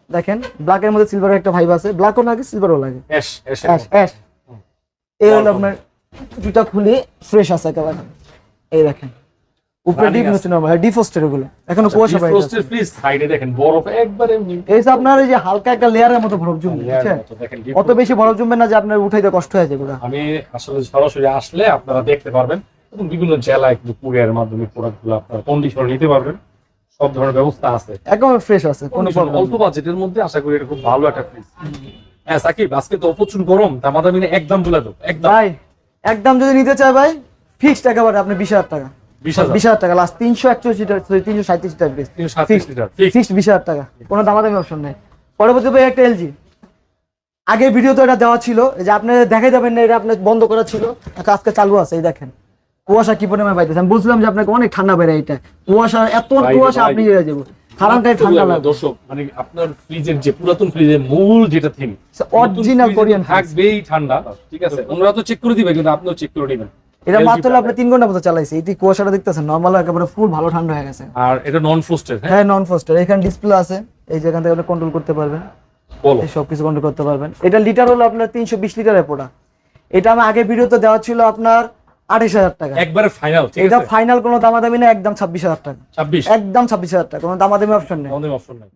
দেখেন ব্ল্যাকের মধ্যে সিলভারের একটা ভাইব আছে, ব্ল্যাকও লাগে সিলভারও লাগে, অ্যাশ অ্যাশ। এই হলো আপনার দুটা খুলি ফ্রেশ আছে একেবারে। এই দেখেন উপরে ডিপ হচ্ছে নরমাল ডিফ্রস্টের গুলো, এখনো কুয়াশা বাইরে আছে। প্লিজ সাইডে দেখেন বরফ একবারে এই যে আপনার এই যে হালকা একটা লেয়ারের মতো বরফ জমবে, বুঝছেন? অত বেশি বরফ জমবে না যে আপনার উঠাইতে কষ্ট হয়ে যাবে। আমি আসলে সরাসরি আসলে আপনারা দেখতে পারবেন এবং বিভিন্ন জেলায় কিন্তু কুরিয়ারের মাধ্যমে প্রোডাক্টগুলো আপনারা কন্ডিশনে নিতে পারবেন, সব ধরনের ব্যবস্থা আছে, একদম ফ্রেশ আছে, কোনো প্রবলেম অল্প বাজেটের মধ্যে। আশা করি এটা খুব ভালো একটা ফ্রিজ। হ্যাঁ সাকিব, আজকে তো প্রচুর গরম, দামাদামি না, একদম বলে দাও একদম। ভাই একদম যদি নিতে চায় ভাই ফিক্সড একেবারে আপনি 20,000 টাকা, 20,000 টাকা last, 341 litre 337 litre fridge 337 litre fixed 20,000 টাকা, কোনো দামাদামি অপশন নাই। পরবর্তী ভাই একটা এলজি, আগের ভিডিও তো এটা দেওয়া ছিল, এই যে আপনি দেখে যাবেন না, এটা আপনার বন্ধ করা ছিল, আজকে চালু আছে। এই দেখেন কুয়াশা কি পরিমাণে পাইতেছে, আমি বলছিলাম যে আপনাকে অনেক ঠান্ডা বেড়ে, এটা কুয়াশা এত কুয়াশা আপনি হয়ে যাবো খারাপটাই ঠান্ডা লাগে। দর্শক মানে আপনার ফ্রিজের যে পুরাতন ফ্রিজের মূল যেটা থিম অরিজিনাল কোরিয়ান থাকবেই ঠান্ডা, ঠিক আছে? ওনারা তো চেক করে দিবে, কিন্তু আপনিও চেক করে নেবেন। এটা মাত্র আপনি 3 ঘন্টা মতো চালাইছে, এই কুয়াশাটা দেখতেছেন নরমাল একেবারে ফুল ভালো ঠান্ডা হয়ে গেছে। আর এটা নন ফ্রস্টেড? হ্যাঁ নন ফ্রস্টেড, এখানে ডিসপ্লে আছে, এই যে এখান থেকে আপনি কন্ট্রোল করতে পারবেন, বলো এই সব কিছু কন্ট্রোল করতে পারবেন। এটা লিটার হলো আপনার 320 লিটারের প্রোডাক্ট। এটা আমি আগে ভিডিওতে দেওয়া ছিল আপনার 28,000 টাকা, একবারে ফাইনাল, ঠিক এটা আছে? ফাইনাল কোনো দামাদামি না, একদম 26,000 টাকা, 26 একদম 26,000 টাকা, কোনো দামাদামি অপশন নেই। আমাদের অপশন নাই।